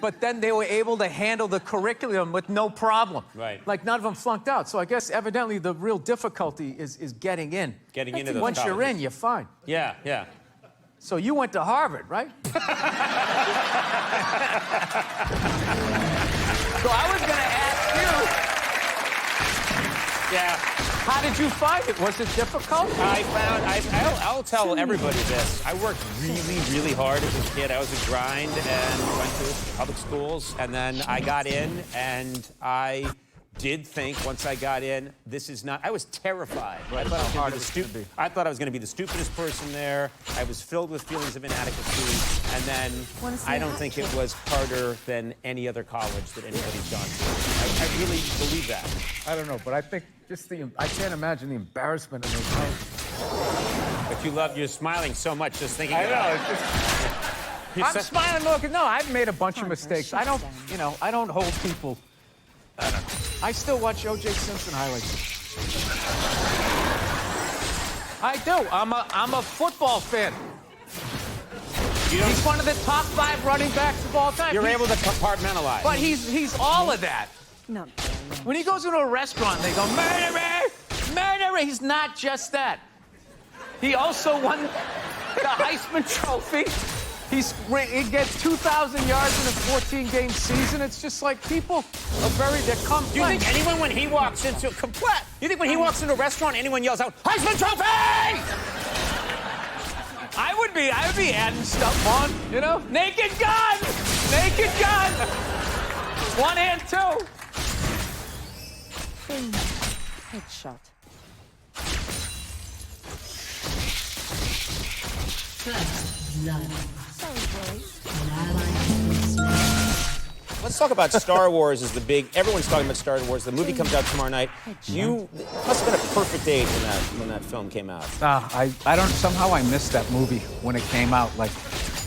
but then they were able to handle the curriculum with no problem. Right. Like, none of them flunked out. So I guess evidently the real difficulty is getting in. Getting into those Once you're colleges. in, you're fine. Yeah, yeah. So you went to Harvard, right? So I was going to ask you, Yeah. how did you find it? Was it difficult? I'll tell everybody this. I worked really, really hard as a kid. I was a grind and went to public schools. And then I got in, and I did think once I got in, this is not, I was terrified. Right. I thought How hard I was it's gonna be. I thought I was going to be the stupidest person there. I was filled with feelings of inadequacy. And then I don't think it was harder than any other college that anybody's gone to. I really believe that. I don't know, but I think just I can't imagine the embarrassment in those houses. But you're smiling so much just thinking I about know, it. it's just... I'm smiling, look, no, I've made a bunch of mistakes. I don't, I don't hold people. I still watch O.J. Simpson highlights. I do. I'm a football fan. He's one of the top 5 running backs of all time. You're able to compartmentalize. But he's all of that. No. When he goes into a restaurant, they go, murder me! Murder me! He's not just that. He also won the Heisman Trophy. He gets 2,000 yards in a 14-game season. It's just like people they're complex. Do you think anyone, when he walks into a restaurant, anyone yells out, Heisman Trophy? I would be adding stuff on, Naked gun! Naked gun! One and two. Headshot. Sorry, boys. Let's talk about Star Wars as the big... Everyone's talking about Star Wars. The movie comes out tomorrow night. You must have been a perfect age when that film came out. I don't... Somehow I missed that movie when it came out. Like,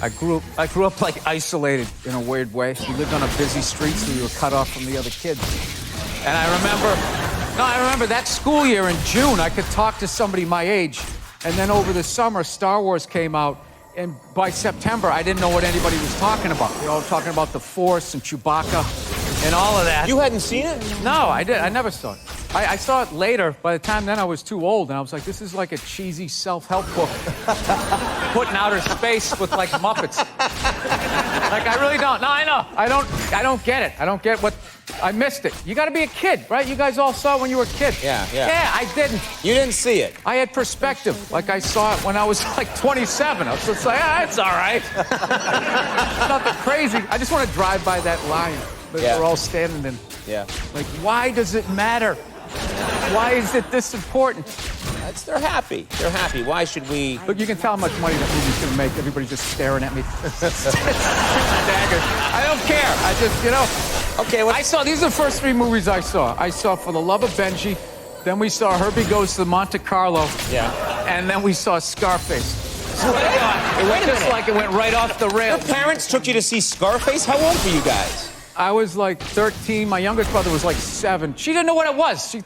I grew up like isolated in a weird way. We lived on a busy street, so you were cut off from the other kids. And I remember that school year in June, I could talk to somebody my age. And then over the summer, Star Wars came out. And by September, I didn't know what anybody was talking about. They were all talking about the Force and Chewbacca and all of that. You hadn't seen it? No, I did. I never saw it. I saw it later. By the time then, I was too old, and I was like, this is like a cheesy self-help book put in outer space with, like, Muppets. Like, I really don't. No, I know. I don't get it. I don't get what... I missed it. You got to be a kid, right? You guys all saw it when you were a kid. Yeah. Yeah, I didn't. You didn't see it. I had perspective. Like, I saw it when I was, like, 27. I was just like, it's all right. Nothing crazy. I just want to drive by that line that we're all standing in. Yeah. Like, why does it matter? Why is it this important? They're happy. They're happy. Why should we... Look, you can tell how much money that movie's going to make. Everybody's just staring at me. I don't care. I just, Okay, these are the first 3 movies I saw. I saw For the Love of Benji. Then we saw Herbie Goes to Monte Carlo. Yeah. And then we saw Scarface. It went just like it went right off the rails. Your parents took you to see Scarface? How old were you guys? I was like 13. My youngest brother was like 7. She didn't know what it was. She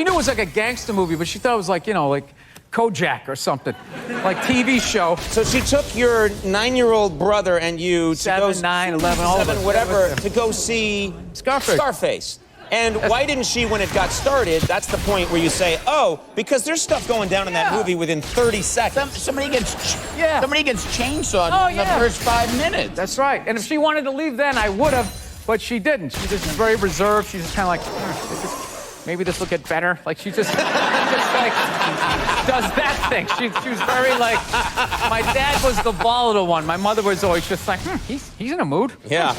knew it was like a gangster movie, but she thought it was like, like Kojak or something, like TV show. So she took your 9-year-old brother and you to 7, 9, 11, all of us. whatever, to go see Scarface. And why didn't she, when it got started, that's the point where you say, because there's stuff going down in that movie within 30 seconds. Somebody gets chainsawed in the first 5 minutes. That's right. And if she wanted to leave then, I would have, but she didn't. She just was very reserved. She's just kind of like, maybe this will get better. Like, she just like, does that thing. She was very like, my dad was the volatile one. My mother was always just like, he's in a mood. Yeah.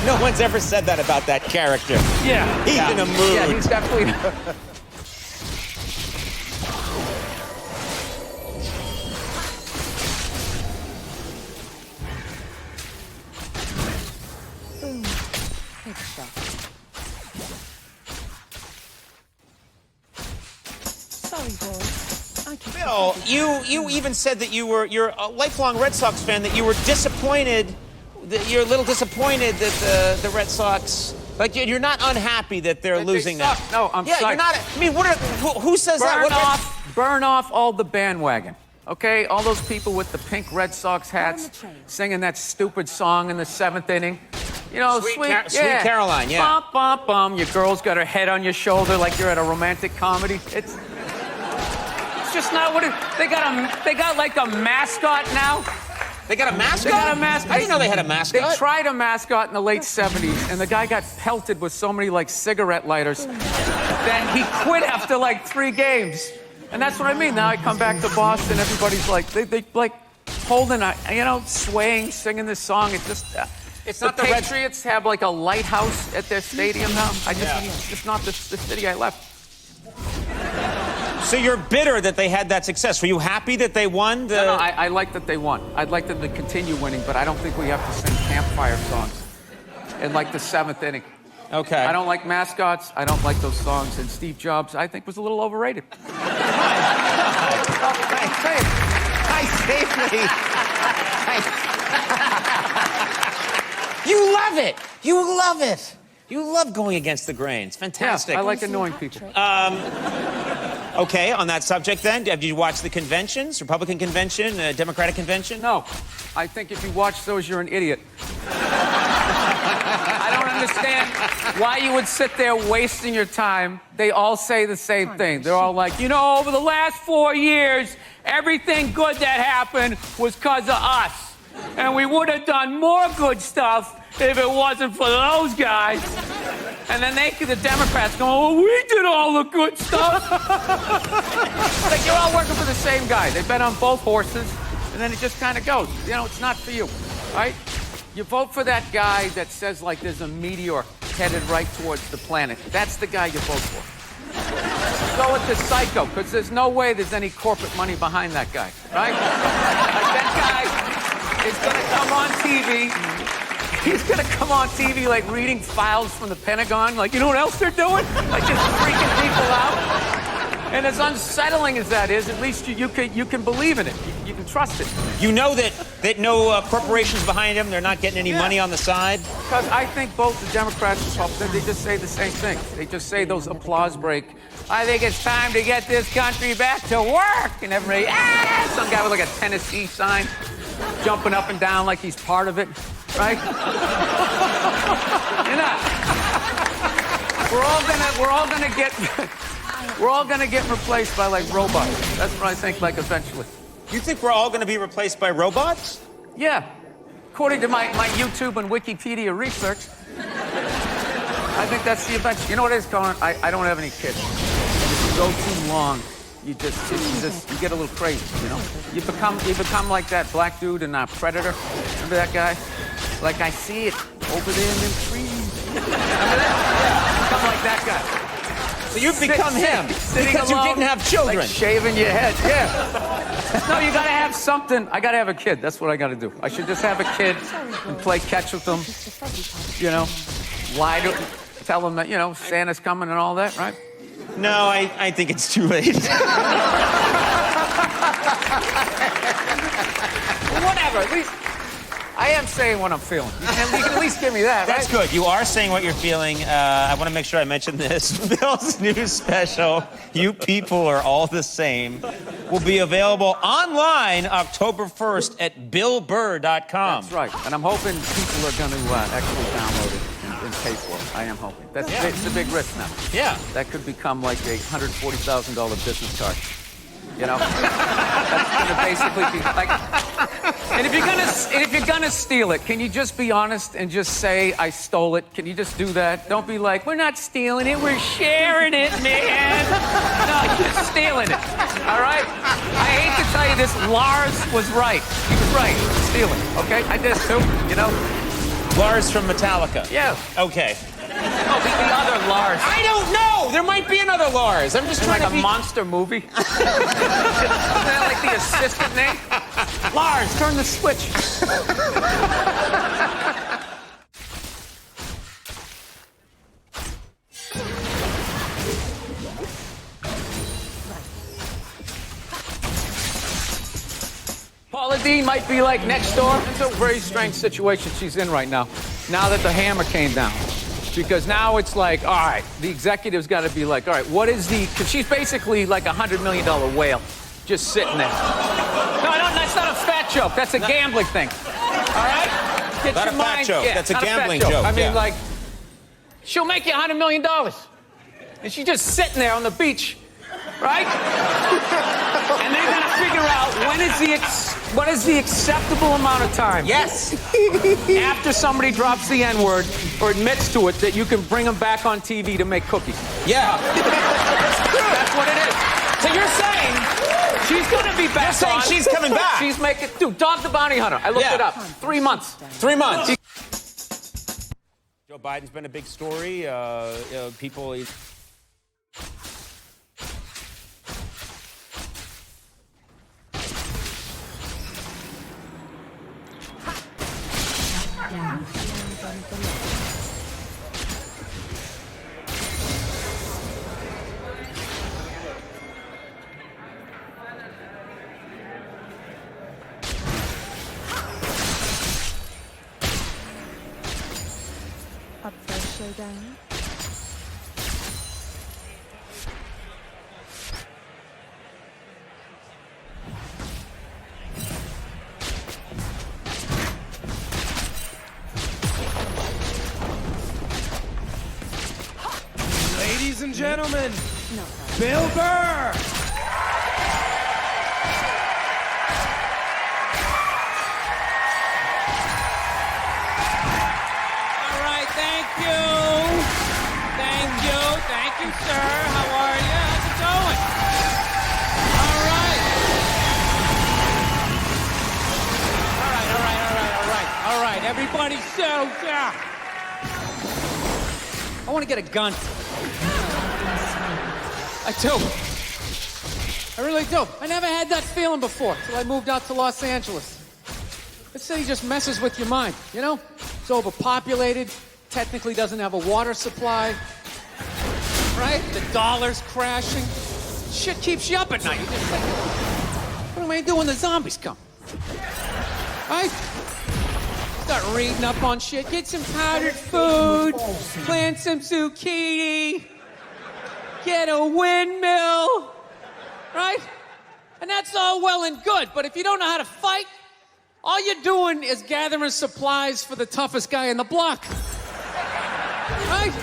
No one's ever said that about that character. Yeah. He's in a mood. Yeah, he's definitely... Sorry, boys. Bill, you even said that you're a lifelong Red Sox fan, that you were disappointed, that you're a little disappointed that the Red Sox, like, you're not unhappy that they're losing now. No, I'm Yeah, sorry. you're not. I mean, who says that? Burn off all the bandwagon. Okay, all those people with the pink Red Sox hats singing that stupid song in the 7th inning. You know, Sweet Caroline, yeah. Bum, bum, bum. Your girl's got her head on your shoulder like you're at a romantic comedy. It's just not what it. They got like a mascot now. They got a mascot? They got a mascot. I didn't know they had a mascot. They tried a mascot in the late 70s, and the guy got pelted with so many, like, cigarette lighters that he quit after, like, 3 games. And that's what I mean. Now I come back to Boston, everybody's like, they like, holding, swaying, singing this song. It's just... It's the not the Patriots have, like, a lighthouse at their stadium now. It's just not the city I left. So you're bitter that they had that success. Were you happy that they won? No, I like that they won. I'd like them to continue winning, but I don't think we have to sing campfire songs in like the 7th inning. Okay. I don't like mascots. I don't like those songs. And Steve Jobs, I think, was a little overrated. You love it. You love it. You love going against the grain. It's fantastic. Yeah, I like annoying people. Okay, on that subject then, did you watch the conventions? Republican convention, Democratic convention? No. I think if you watch those, you're an idiot. I don't understand why you would sit there wasting your time. They all say the same thing. They're all like, you know, over the last 4 years, everything good that happened was because of us. And we would have done more good stuff if it wasn't for those guys. And then the Democrats go, oh, we did all the good stuff. Like, you're all working for the same guy. They bet on both horses, and then it just kind of goes. You know, it's not for you, right? You vote for that guy that says, like, there's a meteor headed right towards the planet. That's the guy you vote for. Go with the psycho, because there's no way there's any corporate money behind that guy, right? Like, that guy is going to come on TV. He's going to come on TV, like, reading files from the Pentagon. Like, you know what else they're doing? Like, just freaking people out. And as unsettling as that is, at least you can believe in it. You can trust it. You know that no corporations behind him, they're not getting any money on the side? Because I think both the Democrats and Republicans, they just say the same thing. They just say those applause break. I think it's time to get this country back to work. And everybody, some guy with like a Tennessee sign jumping up and down like he's part of it, right? You know, we're all gonna get replaced by like robots. That's what I think, like, eventually. You think we're all going to be replaced by robots? Yeah. According to my YouTube and Wikipedia research, I think that's the event. You know what it is, Conan? I don't have any kids. If you go too long, you get a little crazy, you know? You become like that black dude in Predator. Remember that guy? Like, I see it over there in them trees. Remember that? Yeah, become like that guy. So you've become him because you didn't have children. Like shaving your head, yeah. No, you gotta have something. I gotta have a kid. That's what I gotta do. I should just have a kid and play catch with them. You know, tell them that, you know, Santa's coming and all that, right? No, I think it's too late. Whatever, at least I am saying what I'm feeling. You can at least give me that, That's right? good. You are saying what you're feeling. I want to make sure I mention this. Bill's new special, You People Are All the Same, will be available online October 1st at BillBurr.com. That's right. And I'm hoping people are going to actually download it and pay for it. I am hoping. It's a big risk now. Yeah. That could become like a $140,000 business card. You know, that's gonna basically be like. And if you're gonna steal it, can you just be honest and just say I stole it? Can you just do that? Don't be like, we're not stealing it, we're sharing it, man. No, you're stealing it. All right. I hate to tell you this, Lars was right. He was right. Stealing. Okay, I did too. You know. Lars from Metallica. Yeah. Okay. No, the other Lars. I don't know. There might be another Lars. I'm just trying like to a monster movie. Isn't that like the assistant name? Lars, turn the switch. Paula Deen might be like next door. It's a very strange situation she's in right now. Now that the hammer came down. Because now it's like, all right, the executive's got to be like, all right, what is because she's basically like $100 million whale. just sitting there. No, I don't. That's not a fat joke. That's a gambling thing. All right? Get Not your a fat mind- joke. yeah, That's a not gambling fat joke, I mean, yeah. like, she'll make you $100 million. And she's just sitting there on the beach, right? And they gotta figure out what is the acceptable amount of time. Yes. After somebody drops the N-word or admits to it, that you can bring them back on TV to make cookies. Yeah. That's what it is. So you're saying she's gonna be back You're saying on. she's coming back. She's making... Dude, Dog the Bounty Hunter. I looked Yeah. it up. 3 months. 3 months. Joe Biden's been a big story. People... Up first showdown. Ladies and gentlemen, No. Bill Burr. All right, thank you. Thank you. Thank you, sir. How are you? How's it going? All right. All right. Everybody settle down. I want to get a gun. I do. I really do. I never had that feeling before till I moved out to Los Angeles. This city just messes with your mind, you know? It's overpopulated, technically doesn't have a water supply, right? The dollar's crashing. Shit keeps you up at night. You just think, what am I gonna do when the zombies come? Right? Start reading up on shit, get some powdered food, plant some zucchini, get a windmill, right? And that's all well and good, but if you don't know how to fight, all you're doing is gathering supplies for the toughest guy in the block. Right?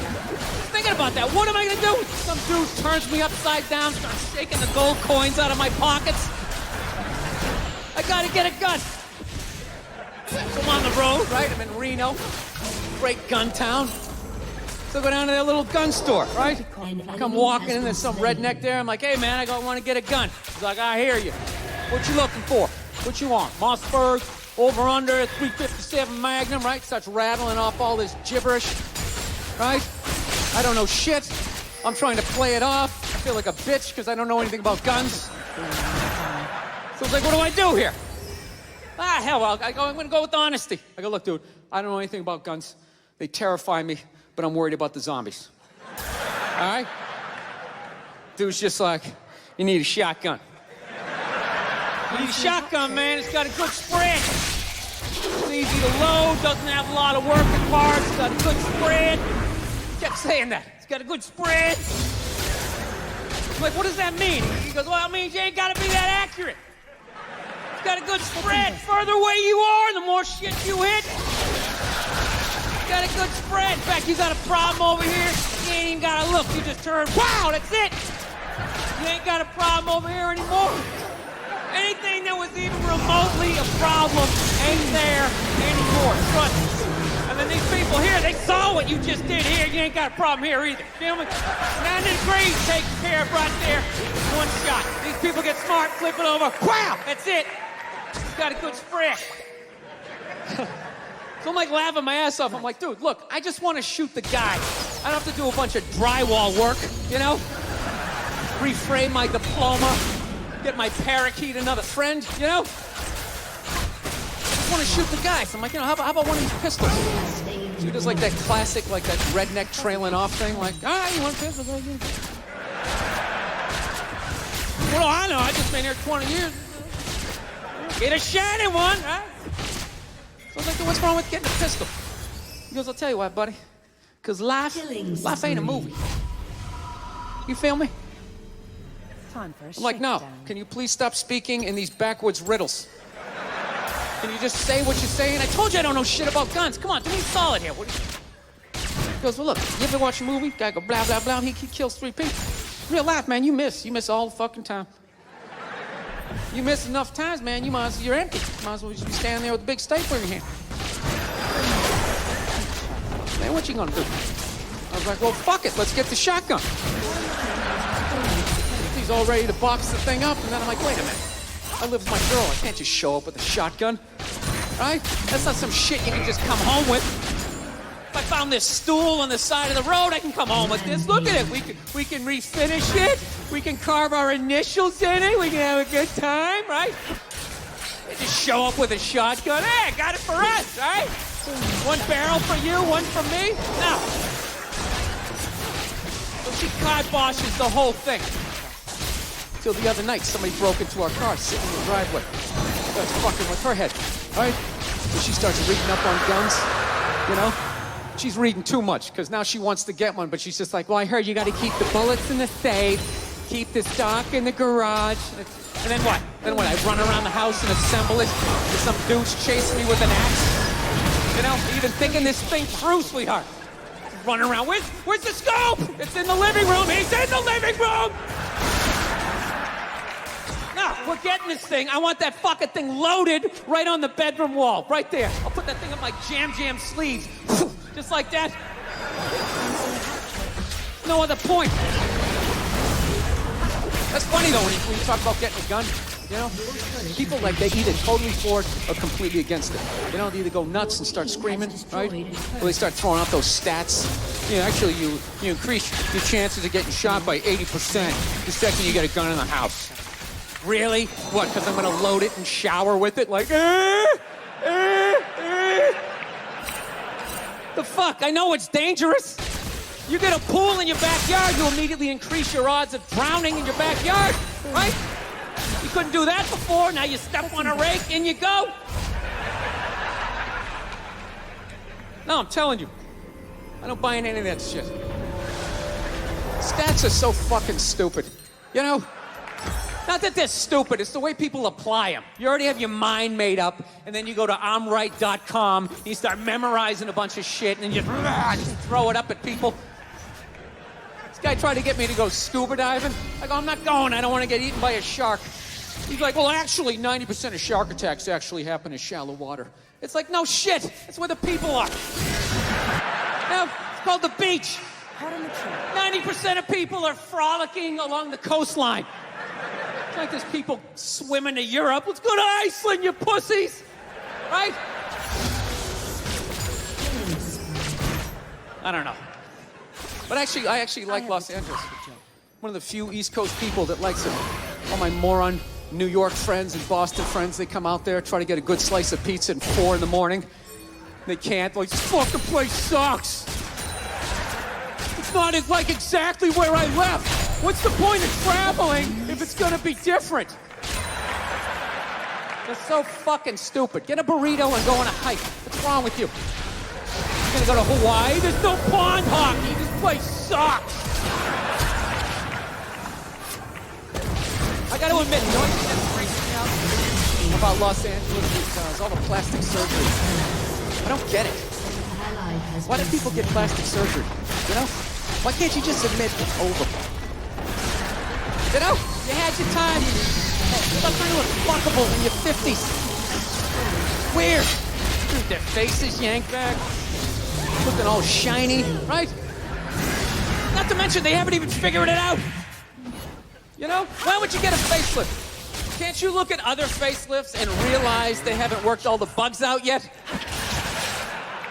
Thinking about that, what am I gonna do? Some dude turns me upside down, starts shaking the gold coins out of my pockets. I gotta get a gun. So I'm on the road, right? I'm in Reno, great gun town. So I go down to their little gun store, right? I come walking in, there's some redneck there. I'm like, hey man, I want to get a gun. He's like, I hear you. What you looking for? What you want? Mossberg, over under, 357 Magnum, right? Starts rattling off all this gibberish, right? I don't know shit. I'm trying to play it off. I feel like a bitch because I don't know anything about guns. So it's like, what do I do here? Ah, hell, I'm gonna go with honesty. I go, look, dude, I don't know anything about guns. They terrify me, but I'm worried about the zombies. All right? Dude's just like, you need a shotgun. You need a shotgun, man. It's got a good spread. It's easy to load, doesn't have a lot of working parts, it's got a good spread. Kept saying that. It's got a good spread. I'm like, what does that mean? He goes, well, it means you ain't gotta be that accurate. It's got a good spread. Further away you are, the more shit you hit. It's got a good spread. In fact, you got a problem over here, you ain't even gotta look. You just turn, wow, that's it. You ain't got a problem over here anymore. Anything that was even remotely a problem ain't there anymore. Trust me. And then these people here, they saw what you just did here. You ain't got a problem here either. Feel me? 90 degrees taken care of right there. One shot. These people get smart, flip it over. Wow! That's it. It's got a good spread. So I'm like laughing my ass off. I'm like, dude, look, I just want to shoot the guy. I don't have to do a bunch of drywall work, you know? Reframe my diploma. Get my parakeet another friend, you know? I just want to shoot the guy. So I'm like, you know, how about one of these pistols? She does like that classic, like that redneck trailing off thing. Like, all right, you want a pistol? What do I know? I just been here 20 years. Get a shiny one, right? So I was like, what's wrong with getting a pistol? He goes, I'll tell you what, buddy. Because life ain't a movie. You feel me? Time for a I'm like, no. shakedown. Can you please stop speaking in these backwoods riddles? Can you just say what you're saying? I told you I don't know shit about guns. Come on, do me a solid here. He goes, well, look, you ever watch a movie? Guy go, blah, blah, blah. He kills 3 people. Real life, man, you miss. You miss all the fucking time. You miss enough times, man, you're empty. You might as well just be standing there with a big stapler in your hand. Man, what you gonna do? I was like, well, fuck it, let's get the shotgun. He's all ready to box the thing up, and then I'm like, wait a minute. I live with my girl, I can't just show up with a shotgun. Right? That's not some shit you can just come home with. If I found this stool on the side of the road, I can come home with this. Look at it. We can refinish it. We can carve our initials in it. We can have a good time, right? They just show up with a shotgun. Hey, I got it for us, right? 1 barrel for you, 1 for me. No. So she kiboshes the whole thing. Till the other night, somebody broke into our car, sitting in the driveway. Starts fucking with her head, all right? So she starts reading up on guns, you know? She's reading too much, because now she wants to get one, but she's just like, well, I heard you got to keep the bullets in the safe, keep the stock in the garage. And then what? Then what? I run around the house and assemble it, and some dude's chasing me with an axe? You know, even thinking this thing through, sweetheart. Running around, where's the scope? It's in the living room. He's in the living room! No, we're getting this thing. I want that fucking thing loaded right on the bedroom wall, right there. I'll put that thing on my jam sleeves, just like that. No other point. That's funny though when you talk about getting a gun. You know, people like they either totally for it or completely against it. You know, they either go nuts and start screaming, right? Or they start throwing out those stats. You know, actually, you increase your chances of getting shot by 80% the second you get a gun in the house. Really? What, because I'm going to load it and shower with it? Like, The fuck? I know it's dangerous. You get a pool in your backyard, you immediately increase your odds of drowning in your backyard, right? You couldn't do that before, now you step on a rake, in you go. No, I'm telling you, I don't buy into any of that shit. Stats are so fucking stupid, you know? Not that they're stupid, it's the way people apply them. You already have your mind made up, and then you go to I'mRight.com, and you start memorizing a bunch of shit, and then you just throw it up at people. This guy tried to get me to go scuba diving. I go, I'm not going, I don't want to get eaten by a shark. He's like, well, actually, 90% of shark attacks actually happen in shallow water. It's like, no shit, it's where the people are. Now, it's called the beach. 90% of people are frolicking along the coastline. It's like there's people swimming to Europe. Let's go to Iceland, you pussies! Right? I don't know. But actually, I like Los Angeles. One of the few East Coast people that likes it. All my moron New York friends and Boston friends, they come out there, try to get a good slice of pizza at 4 in the morning. They can't. Like, this fucking place sucks. It's not like exactly where I left. What's the point of traveling if it's gonna be different? They're so fucking stupid. Get a burrito and go on a hike. What's wrong with you? You're gonna go to Hawaii? There's no pond hockey. This place sucks. I gotta admit, the only thing that freaks me out about Los Angeles is all the plastic surgery. I don't get it. Why do people get plastic surgery? You know? Why can't you just admit it's over? You know? You had your time. Stop trying to look fuckable in your 50s. Weird. Dude, their faces yanked back. Looking all shiny, right? Not to mention they haven't even figured it out. You know? Why would you get a facelift? Can't you look at other facelifts and realize they haven't worked all the bugs out yet?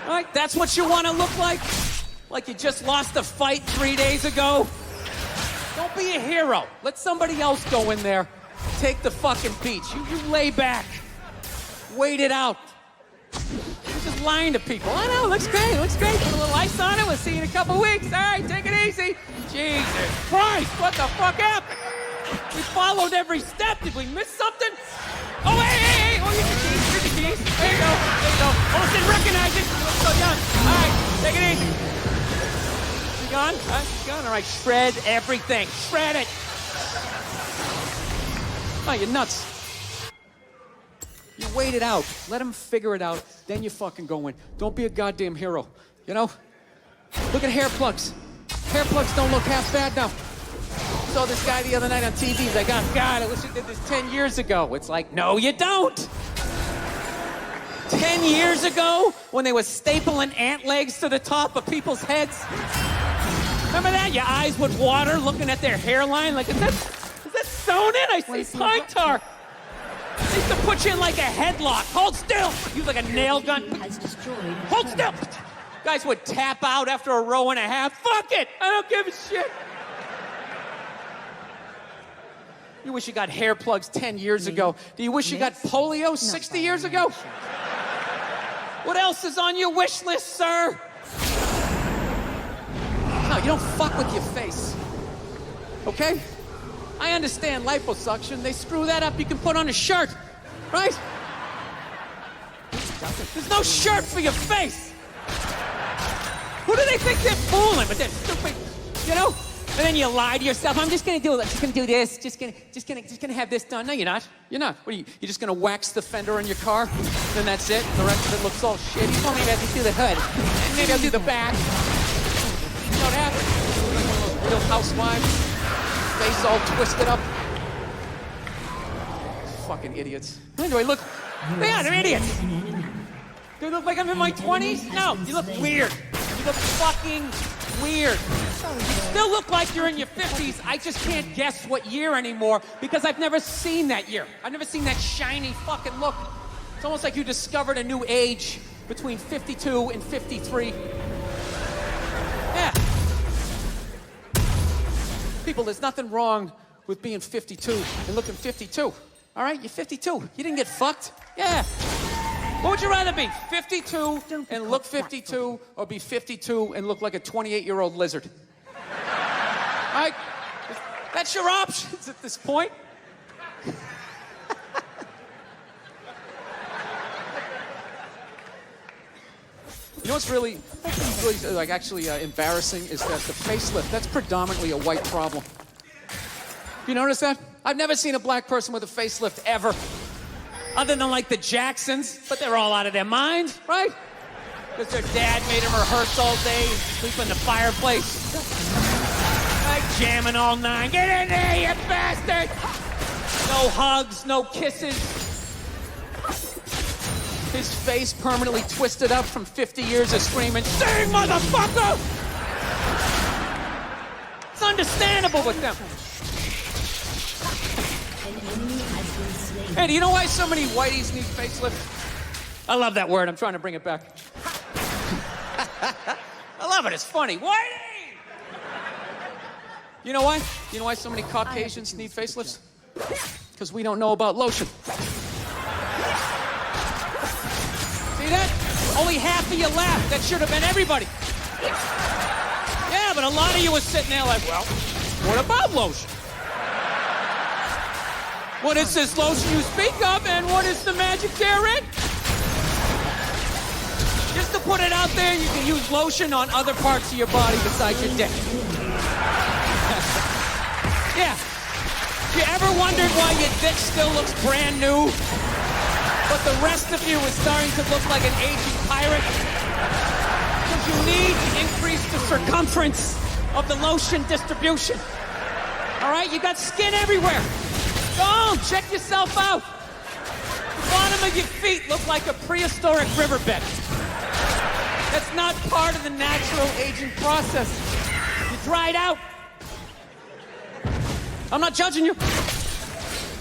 Right? That's what you want to look like? Like you just lost a fight 3 days ago? Don't be a hero. Let somebody else go in there. Take the fucking beach. You lay back. Wait it out. You're just lying to people. I know, looks great. Put a little ice on it. We'll see you in a couple weeks. All right, take it easy. Jesus Christ, what the fuck happened? We followed every step. Did we miss something? Oh, hey. Oh, here's the keys. There you go. Almost didn't recognize it. You look so young. All right, take it easy. You gone? Gone? All right, shred everything. Shred it. No, you're nuts. You wait it out. Let them figure it out. Then you fucking go in. Don't be a goddamn hero. You know? Look at hair plugs. Hair plugs don't look half bad now. Saw this guy the other night on TV. He's like, oh, God, I wish I did this 10 years ago. It's like, no, you don't. 10 years ago, when they were stapling ant legs to the top of people's heads. Remember that? Your eyes would water looking at their hairline. Like, is that sewn in? I see pine tar. They used to put you in like a headlock. Hold still. Use like a nail gun. Hold still. Guys would tap out after a row and a half. Fuck it. I don't give a shit. You wish you got hair plugs 10 years ago. Do you wish you got polio 60 years ago? What else is on your wish list, sir? No, you don't fuck with your face. Okay? I understand liposuction. They screw that up. You can put on a shirt, right? There's no shirt for your face. Who do they think they're fooling? But they're stupid, you know? And then you lie to yourself. I'm just gonna do this. Just gonna have this done. No, you're not. You're not. What are you? You're just gonna wax the fender on your car? Then that's it. The rest of it looks all shitty. Well, maybe I'll just do the hood. And maybe I'll do the back. You know what happens? Like one of those Real Housewives. Face all twisted up. Fucking idiots. Anyway, look. Yeah, they're idiots. Do I look like I'm in my 20s? No, you look weird. You look fucking weird. You still look like you're in your 50s. I just can't guess what year anymore because I've never seen that year. I've never seen that shiny fucking look. It's almost like you discovered a new age between 52 and 53. Yeah. People, there's nothing wrong with being 52 and looking 52. All right? You're 52. You didn't get fucked. Yeah. What would you rather be, 52 and look 52, or be 52 and look like a 28-year-old lizard? All right? That's your options at this point. You know what's really like actually embarrassing is that the facelift, that's predominantly a white problem. You notice that? I've never seen a black person with a facelift ever. Other than like the Jacksons, but they're all out of their minds, right? Because their dad made them rehearse all day, sleep in the fireplace. Like jamming all night. Get in there, you bastard! No hugs, no kisses. His face permanently twisted up from 50 years of screaming, "Sing, motherfucker!" It's understandable with them. Hey, do you know why so many whiteys need facelifts? I love that word. I'm trying to bring it back. I love it. It's funny. Whitey! You know why? You know why so many Caucasians need facelifts? Because we don't know about lotion. See that? Only half of you laughed. That should have been everybody. Yeah, but a lot of you were sitting there like, well, what about lotion? What is this lotion you speak of, and what is the magic therein? Just to put it out there, you can use lotion on other parts of your body besides your dick. Yeah. You ever wondered why your dick still looks brand new, but the rest of you is starting to look like an aging pirate? Because you need to increase the circumference of the lotion distribution. All right? You got skin everywhere. Go on, check yourself out. The bottom of your feet look like a prehistoric riverbed. That's not part of the natural aging process. You dried out. I'm not judging you.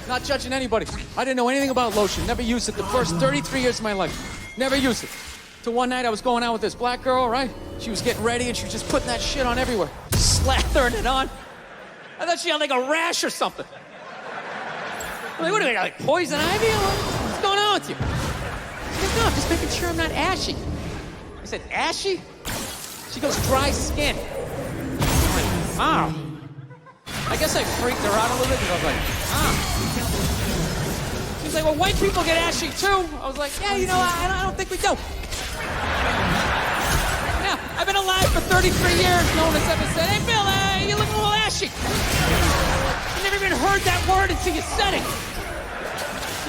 Not judging anybody. I didn't know anything about lotion. Never used it the first 33 years of my life. Never used it. Till one night I was going out with this black girl, right? She was getting ready and she was just putting that shit on everywhere. Slathering it on. I thought she had like a rash or something. I'm like, what do we got, like poison ivy? What's going on with you? She goes, no, I'm just making sure I'm not ashy. I said, ashy? She goes, dry skin. I'm like, wow. I guess I freaked her out a little bit because I was like, She's like, well, white people get ashy too. I was like, yeah, you know, I don't think we do. Yeah, I've been alive for 33 years. No one has ever said, hey, Bill, you look a little ashy. I never even heard that word until you said it.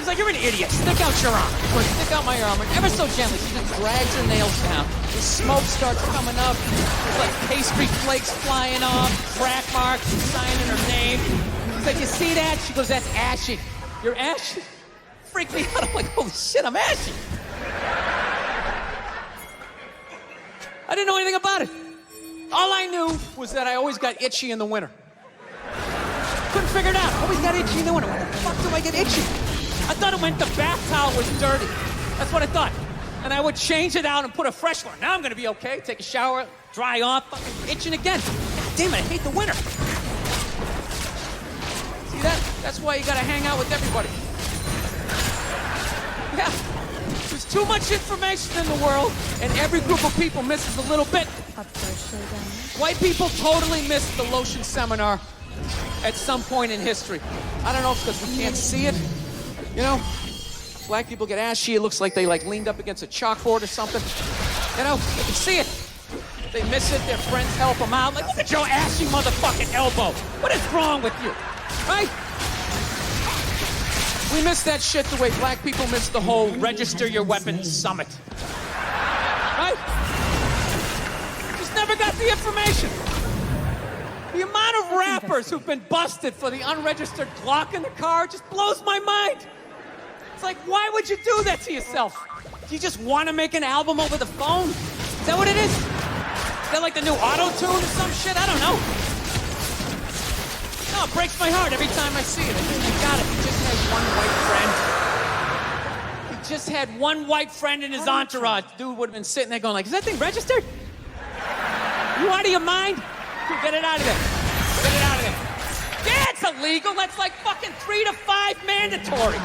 like, you're an idiot. Stick out your arm. So I stick out my arm, and ever so gently, she just drags her nails down. The smoke starts coming up. There's like pastry flakes flying off, crack marks, signing her name. She's like, you see that? She goes, that's ashy. You're ashy? Freaked me out. I'm like, holy shit, I'm ashy. I didn't know anything about it. All I knew was that I always got itchy in the winter. Couldn't figure it out. Always got itchy in the winter. Why the fuck do I get itchy? I thought it meant the bath towel was dirty. That's what I thought. And I would change it out and put a fresh one. Now I'm gonna be okay. Take a shower, dry off, fucking itching again. God damn it, I hate the winter. See that? That's why you gotta hang out with everybody. Yeah. There's too much information in the world, and every group of people misses a little bit. Up for a showdown. White people totally missed the lotion seminar at some point in history. I don't know if it's because we can't see it. You know, black people get ashy. It looks like they like leaned up against a chalkboard or something. You know, you can see it. They miss it. Their friends help them out. Like, look at your ashy motherfucking elbow. What is wrong with you? Right? We miss that shit the way black people miss the whole register your weapons summit. Right? Just never got the information. The amount of rappers who've been busted for the unregistered Glock in the car just blows my mind. It's like, why would you do that to yourself? Do you just want to make an album over the phone? Is that what it is? Is that like the new auto-tune or some shit? I don't know. No, it breaks my heart every time I see it. I got it. He just has one white friend. He just had one white friend in his entourage. Dude would have been sitting there going like, is that thing registered? You out of your mind? Dude, get it out of there. Get it out of there. Yeah, it's illegal. That's like fucking 3 to 5 mandatory.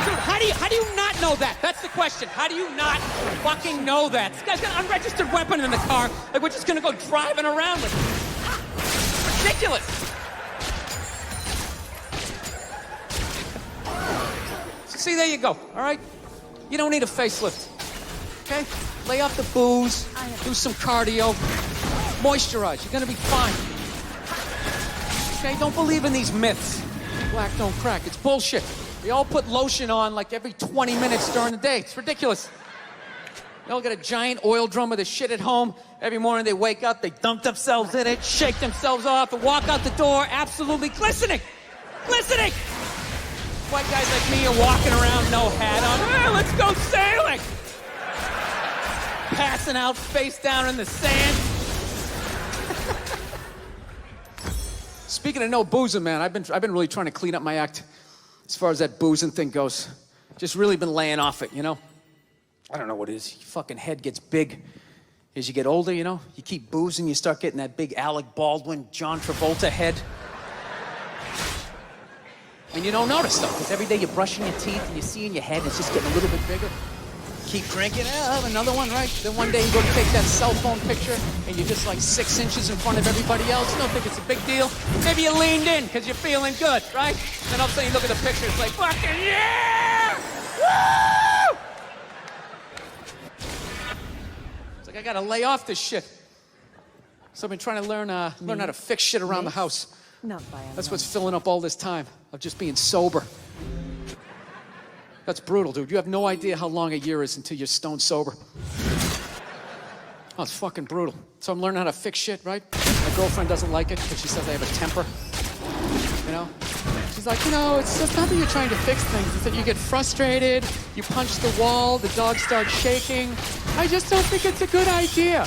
Dude, how do you not know that? That's the question. How do you not fucking know that? This guy's got an unregistered weapon in the car. Like, we're just gonna go driving around with it. It's ridiculous. See, there you go, all right? You don't need a facelift, okay? Lay off the booze, do some cardio, moisturize. You're gonna be fine. Okay, don't believe in these myths. Black don't crack, it's bullshit. We all put lotion on like every 20 minutes during the day. It's ridiculous. They all got a giant oil drum of the shit at home. Every morning they wake up, they dump themselves in it, shake themselves off, and walk out the door absolutely glistening. Glistening! White guys like me are walking around, no hat on. Hey, let's go sailing! Passing out face down in the sand. Speaking of no boozing, man, I've been really trying to clean up my act as far as that boozing thing goes. Just really been laying off it, you know? I don't know what it is. Your fucking head gets big as you get older, you know? You keep boozing, you start getting that big Alec Baldwin, John Travolta head. And you don't notice, though, because every day you're brushing your teeth and you see in your head it's just getting a little bit bigger. Keep drinking, another one, right? Then one day you go to take that cell phone picture and you're just like 6 inches in front of everybody else. You don't think it's a big deal. Maybe you leaned in because you're feeling good, right? Then all of a sudden you look at the picture, it's like, fucking yeah! Woo! It's like, I gotta lay off this shit. So I've been trying to learn how to fix shit around the house. Not by a That's what's filling up all this time of just being sober. That's brutal, dude. You have no idea how long a year is until you're stone sober. Oh, it's fucking brutal. So I'm learning how to fix shit, right? My girlfriend doesn't like it because she says I have a temper. You know? She's like, you know, it's just not that you're trying to fix things. It's that you get frustrated, you punch the wall, the dog starts shaking. I just don't think it's a good idea.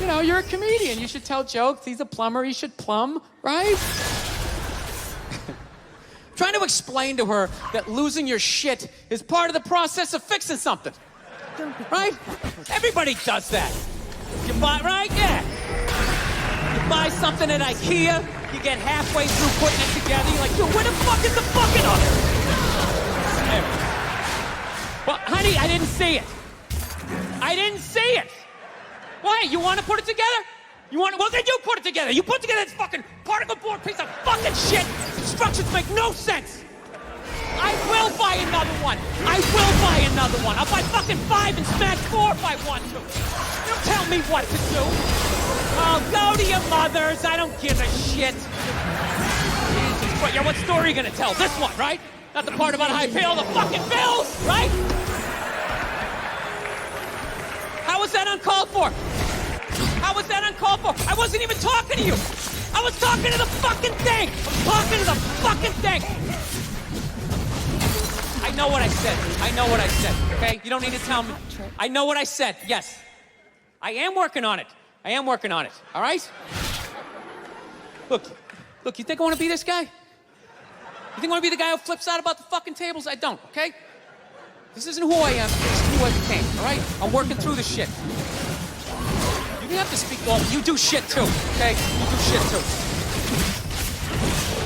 You know, you're a comedian. You should tell jokes. He's a plumber. He should plumb, right? Trying to explain to her that losing your shit is part of the process of fixing something. Right? Everybody does that. You buy, right? Yeah. You buy something at IKEA, you get halfway through putting it together, you're like, yo, where the fuck is the fucking other? Well, honey, I didn't see it. I didn't see it. Why? You want to put it together? Well, then you put it together. You put together this fucking particle board piece of fucking shit. Instructions make no sense. I will buy another one. I will buy another one. I'll buy fucking 5 and smash 4 if I want to. You don't tell me what to do. Oh, go to your mother's. I don't give a shit. Jesus Christ. What story are you gonna tell? This one, right? Not the part about how I pay all the fucking bills, right? How was that uncalled for? How was that uncalled for? I wasn't even talking to you. I was talking to the fucking thing. I'm talking to the fucking thing. I know what I said. I know what I said, okay? You don't need to tell me. I know what I said, yes. I am working on it. I am working on it, all right? Look, you think I want to be this guy? You think I want to be the guy who flips out about the fucking tables? I don't, okay? This isn't who I am. This is who I became, all right? I'm working through the shit. You don't have to speak all. You do shit too, okay? You do shit too.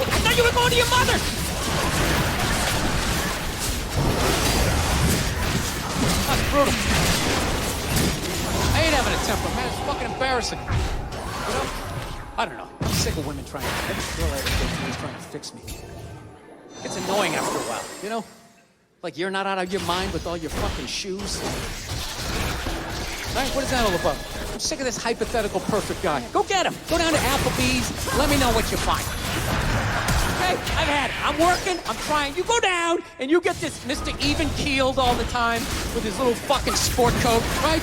I thought you were going to your mother. That's brutal. I ain't having a temper, man. It's fucking embarrassing. You know? I don't know. I'm sick of women trying to. Every girl I ever go to is trying to fix me. It's annoying after a while, you know? Like you're not out of your mind with all your fucking shoes. Right? What is that all about? I'm sick of this hypothetical perfect guy. Go get him. Go down to Applebee's. Let me know what you find. Okay? I've had it. I'm working. I'm trying. You go down and you get this Mr. Even-keeled all the time with his little fucking sport coat, right?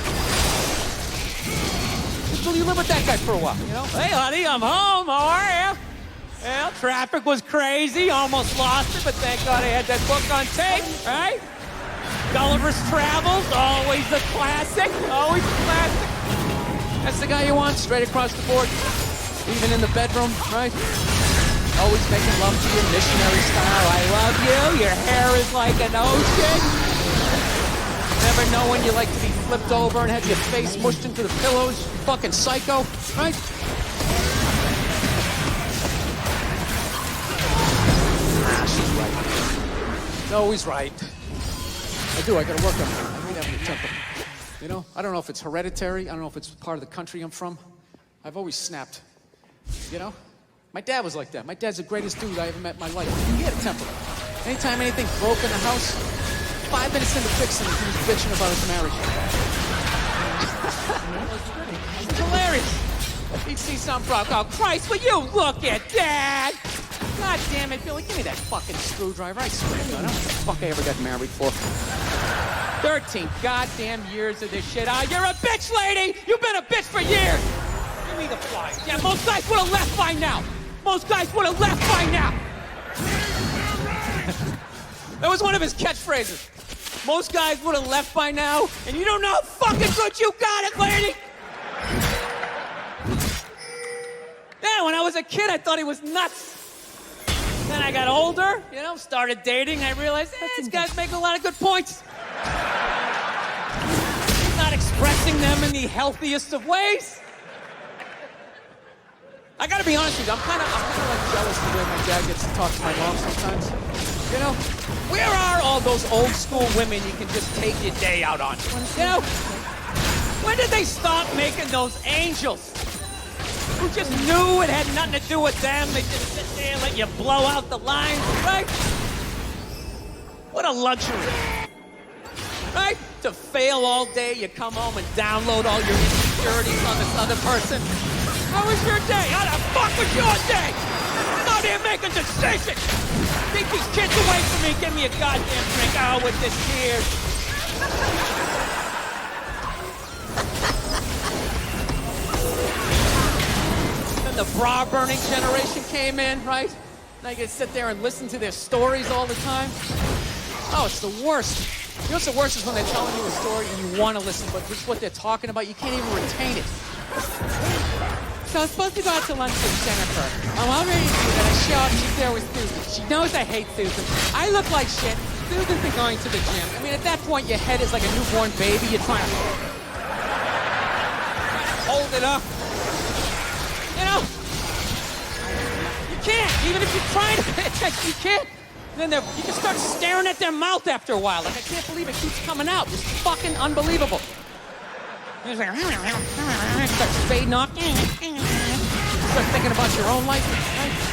Until you live with that guy for a while, you know? Hey, honey, I'm home. How are you? Well, traffic was crazy. Almost lost it, but thank God I had that book on tape, right? Gulliver's Travels, always a classic. Always a classic. That's the guy you want, straight across the board. Even in the bedroom, right? Always making love to you, missionary style. I love you. Your hair is like an ocean. Never know when you like to be flipped over and have your face mushed into the pillows. Fucking psycho, right? She's right. No, he's right. I do. I gotta work on it. I hate having a temper. You know, I don't know if it's hereditary. I don't know if it's part of the country I'm from. I've always snapped. You know? My dad was like that. My dad's the greatest dude I ever met in my life. He had a temper. Anytime anything broke in the house, 5 minutes into fixing it, he was bitching about his marriage. It was hilarious. He'd see something broke. Oh, Christ, will you look at that? God damn it, Billy, give me that fucking screwdriver. I swear to God, I don't know what the fuck I ever got married for. 13 goddamn years of this shit. Oh, you're a bitch, lady! You've been a bitch for years! Give me the fly. Yeah, most guys would have left by now. Most guys would have left by now. That was one of his catchphrases. Most guys would have left by now, and you don't know how fucking good you got it, lady! Yeah, when I was a kid, I thought he was nuts. Then I got older, you know, started dating. I realized, this guy's making a lot of good points. He's not expressing them in the healthiest of ways. I gotta be honest with you, I'm kind of like jealous the way my dad gets to talk to my mom sometimes. You know, where are all those old school women you can just take your day out on? You know, when did they stop making those angels? Who just knew it had nothing to do with them. They just sit there and let you blow out the lines, right? What a luxury. Right? To fail all day, you come home and download all your insecurities on this other person. How was your day? How the fuck was your day? I'm out here making decisions. Take these kids away from me. Give me a goddamn drink. Oh, with this tears. The bra-burning generation came in, right? Now you can sit there and listen to their stories all the time. Oh, it's the worst. You know what's the worst is when they're telling you a story and you want to listen, but just what they're talking about, you can't even retain it. So I'm supposed to go out to lunch with Jennifer. I'm already doing that. I show up, she's there with Susan. She knows I hate Susan. I look like shit. Susan's been going to the gym. I mean, at that point, your head is like a newborn baby. You're trying to hold it up. You know, you can't. Even if you're trying to pay attention, you can't. And then you just start staring at their mouth after a while. Like, I can't believe it keeps coming out. It's fucking unbelievable. It's like, starts fading off. Start thinking about your own life.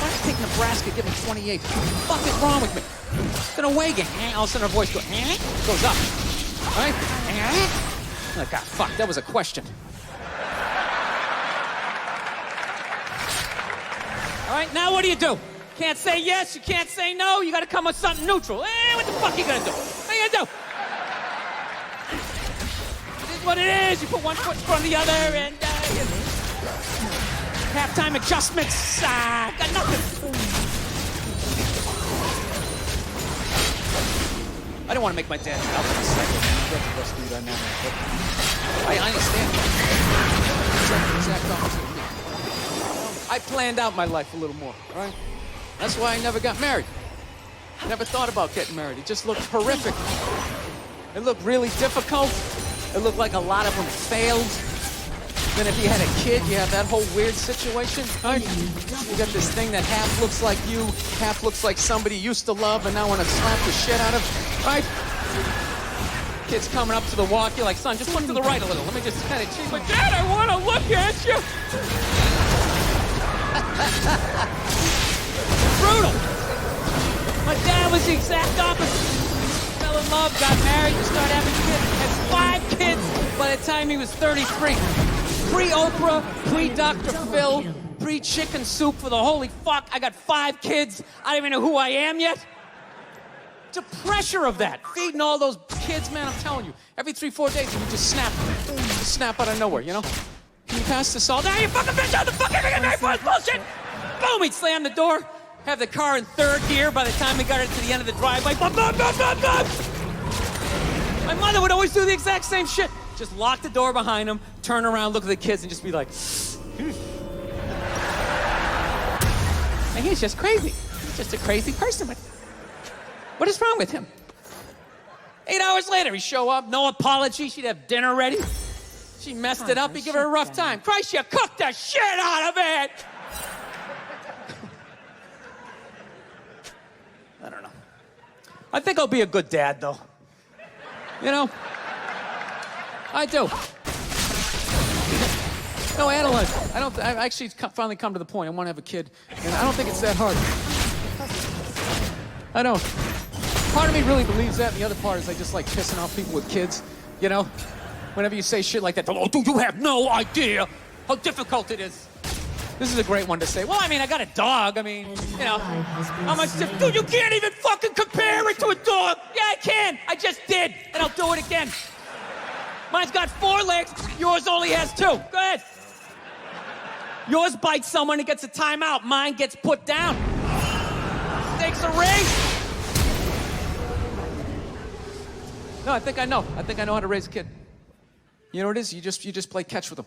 Why don't you take Nebraska, give me 28? What the fuck is wrong with me? It's an away game. All of a sudden her voice goes up. All right? Oh, God, fuck, that was a question. All right, now what do? Can't say yes, you can't say no, you gotta come with something neutral. What the fuck you gonna do? What you gonna do? It is what it is. You put one foot in front of the other and halftime adjustments. Got nothing. I don't want to make my dad out for a second. That's the best dude I know. But I understand. Exact opposite of me. I planned out my life a little more, right? That's why I never got married. Never thought about getting married. It just looked horrific. It looked really difficult. It looked like a lot of them failed. Then if you had a kid, you have that whole weird situation, right? You got this thing that half looks like you, half looks like somebody you used to love and now want to slap the shit out of, right? Kid's coming up to the walk, you're like, son, just look to the right a little. Let me just kind of cheat. But Dad, I want to look at you. Brutal. My dad was the exact opposite. Fell in love, got married, and started having kids. Had 5 kids by the time he was 33. Pre-Oprah, pre-Dr. Phil, pre-chicken soup for the holy fuck. I got 5 kids. I don't even know who I am yet. The pressure of that, feeding all those kids, man, I'm telling you. Every 3-4 days, you just snap. Just snap out of nowhere, you know? Can you pass this all down? You fucking bitch out the fucking knife was bullshit! Boom, he'd slam the door, have the car in 3rd gear by the time we got it to the end of the driveway. Bum, bum, bum, bum, bum. My mother would always do the exact same shit. Just lock the door behind him, turn around, look at the kids, and just be like, and he's just crazy. He's just a crazy person. What is wrong with him? 8 hours later, he'd show up, no apology, she'd have dinner ready. She messed it up, he'd give her a rough time. Christ, you cooked the shit out of it! I don't know. I think I'll be a good dad, though. You know? I do. No, analyze. I actually finally come to the point. I want to have a kid, and I don't think it's that hard. I don't. Part of me really believes that, and the other part is I just like pissing off people with kids, you know? Whenever you say shit like that, oh, dude, you have no idea how difficult it is. This is a great one to say. Well, I mean, I got a dog. I mean, you know, how much... Dude, you can't even fucking compare it to a dog. Yeah, I can. I just did, and I'll do it again. Mine's got 4 legs. Yours only has 2. Go ahead. Yours bites someone and gets a timeout. Mine gets put down. Stakes are raised. No, I think I know. I think I know how to raise a kid. You know what it is? You just play catch with them.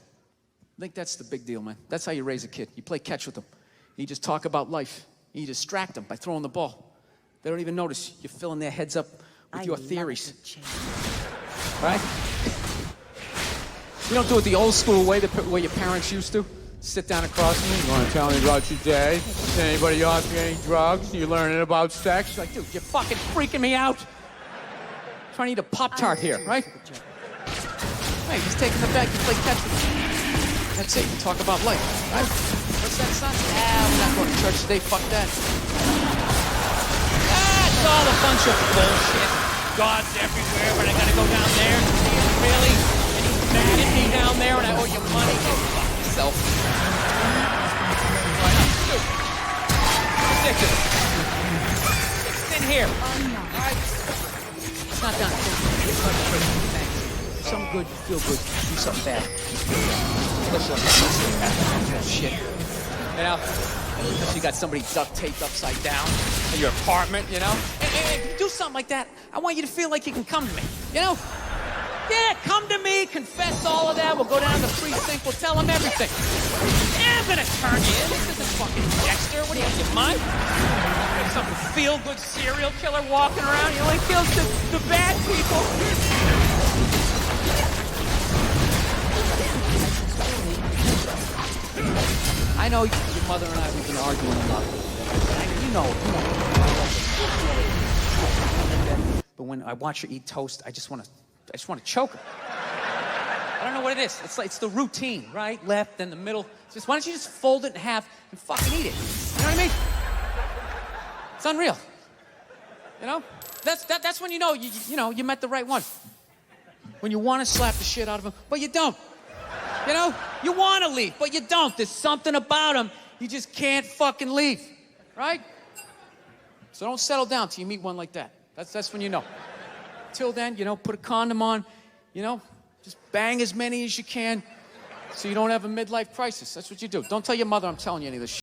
I think that's the big deal, man. That's how you raise a kid. You play catch with them. You just talk about life. You distract them by throwing the ball. They don't even notice. You're filling their heads up with your theories. Right? You don't do it the old school way, the way your parents used to. Sit down across from me. You want to tell me about your day? Did anybody offer you any drugs? You learning about sex? Like, dude, you're fucking freaking me out. I'm trying to eat a Pop-Tart here, right? Hey, he's taking the bag. You play catch with him. That's it. You talk about life, right? What's that, son? We're not going to church today. Fuck that. It's all a bunch of bullshit. God's everywhere, but I gotta go down there and see him really. And he's mad at me down there, and I owe you money. Go fuck yourself. Why not? Dude. Ridiculous. It's in here. All right. It's not done. Thanks. Something good, you feel good. Do something bad. Listen, shit. You know? Because you got somebody duct taped upside down in your apartment, you know? And if you do something like that, I want you to feel like you can come to me, you know? Yeah, come to me, confess all of that. We'll go down to the precinct, we'll tell them everything. Yeah, I'm gonna turn you in. This isn't fucking Dexter. What do you have, your mind? There's some feel-good serial killer walking around. He only kills the bad people. I know your mother and I, we've been arguing a lot. You know. But when I watch her eat toast, I just want to choke her. I don't know what it is. It's the routine, right? Left, then the middle. Just why don't you just fold it in half and fucking eat it? You know what I mean? It's unreal. You know? That's when you know you met the right one. When you want to slap the shit out of him, but you don't. You know, you want to leave, but you don't. There's something about him. You just can't fucking leave, right? So don't settle down till you meet one like that. That's when you know. Till then, put a condom on, just bang as many as you can so you don't have a midlife crisis. That's what you do. Don't tell your mother I'm telling you any of this shit.